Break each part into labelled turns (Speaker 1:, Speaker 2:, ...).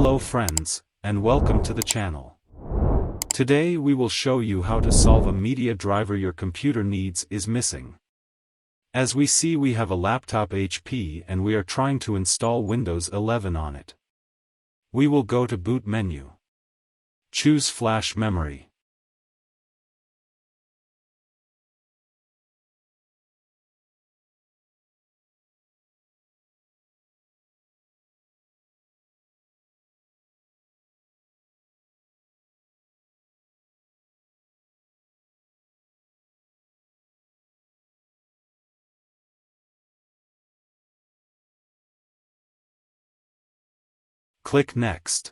Speaker 1: Hello friends, and welcome to the channel. Today we will show you how to solve a media driver your computer needs is missing. As we see, we have a laptop HP and we are trying to install Windows 11 on it. We will go to Boot menu. Choose Flash Memory. Click Next.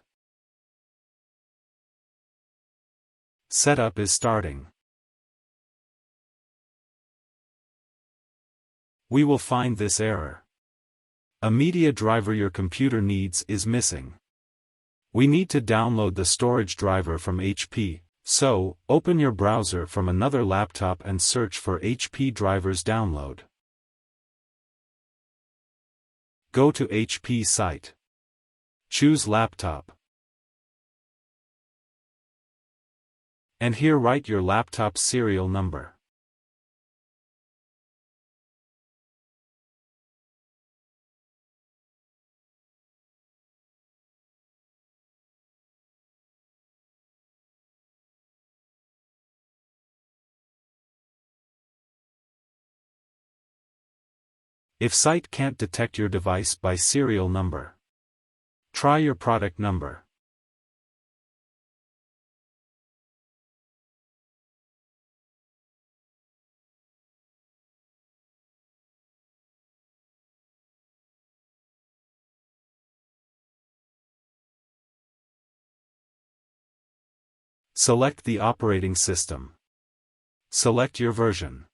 Speaker 1: Setup is starting. We will find this error. A media driver your computer needs is missing. We need to download the storage driver from HP, so, open your browser from another laptop and search for HP drivers download. Go to HP site. Choose Laptop. And here write your laptop's serial number. If site can't detect your device by serial number, try your product number. Select the operating system. Select your version.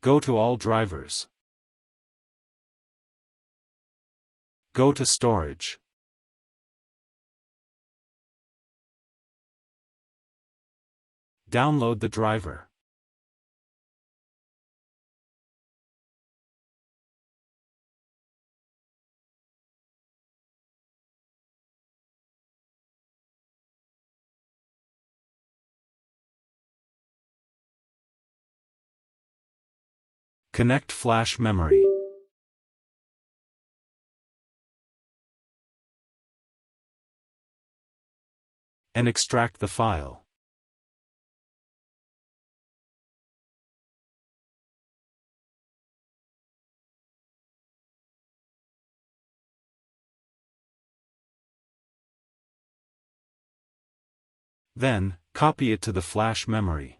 Speaker 1: Go to All Drivers. Go to Storage. Download the driver. Connect flash memory. And extract the file. Then, copy it to the flash memory.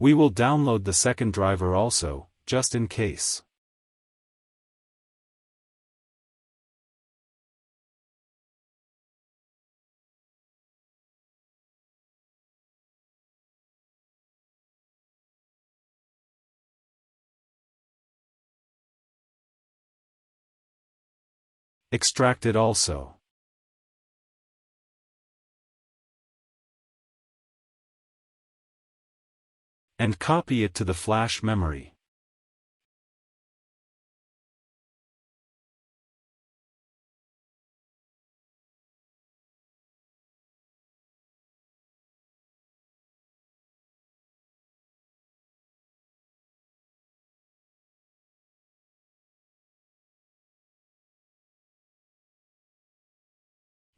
Speaker 1: We will download the second driver also, just in case. Extract it also. And copy it to the flash memory.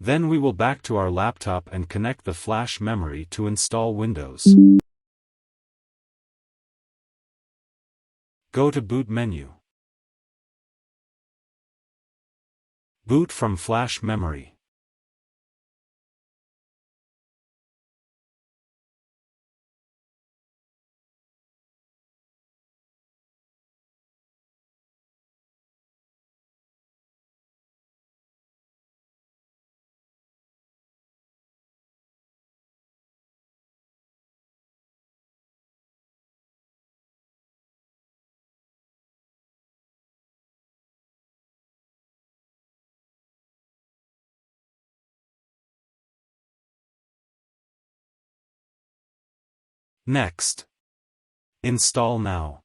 Speaker 1: Then we will back to our laptop and connect the flash memory to install Windows. Go to Boot menu. Boot from flash memory. Next. Install now.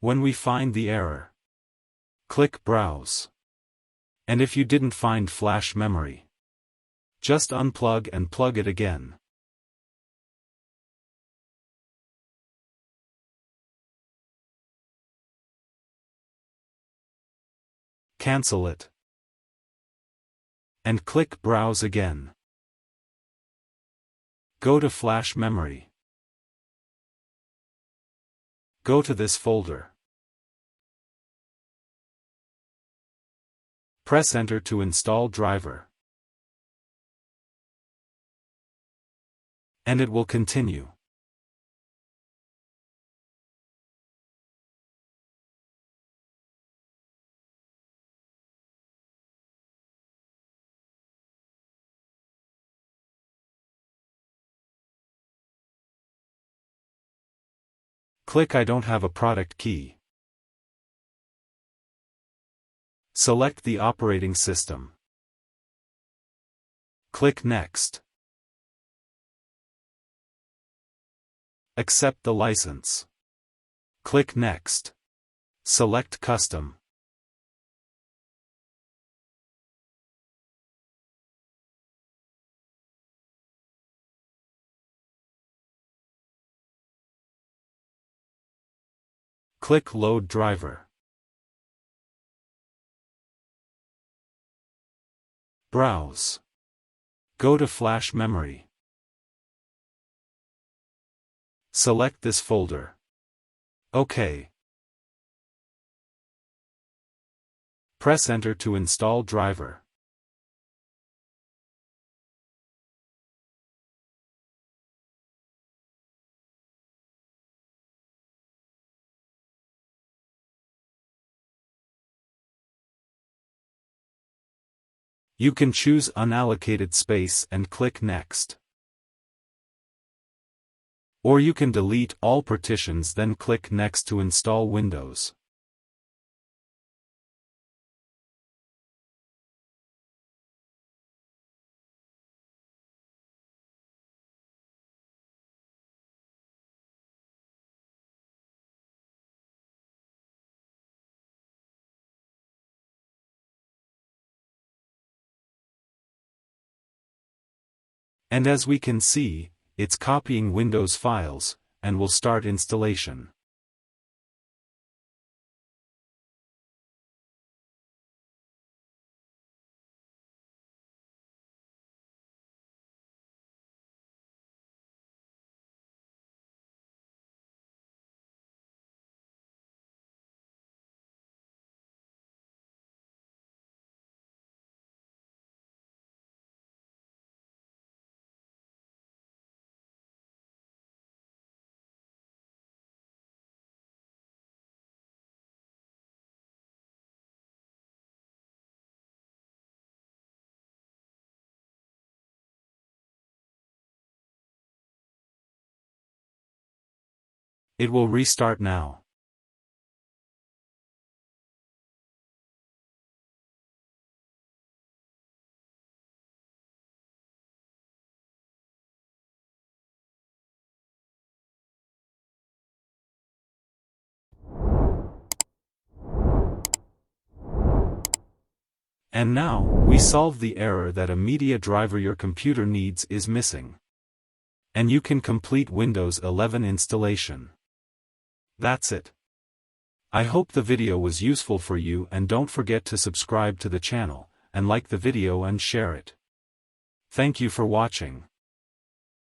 Speaker 1: When we find the error, click Browse. And if you didn't find flash memory, just unplug and plug it again. Cancel it. And click Browse again. Go to flash memory. Go to this folder. Press Enter to install driver. And it will continue. Click I don't have a product key. Select the operating system. Click Next. Accept the license. Click Next. Select Custom. Click Load Driver. Browse. Go to flash memory. Select this folder. OK. Press Enter to install driver. You can choose unallocated space and click Next. Or you can delete all partitions then click Next to install Windows. And as we can see, it's copying Windows files, and will start installation. It will restart now. And now, we solve the error that a media driver your computer needs is missing. And you can complete Windows 11 installation. That's it. I hope the video was useful for you, and don't forget to subscribe to the channel, and like the video and share it. Thank you for watching.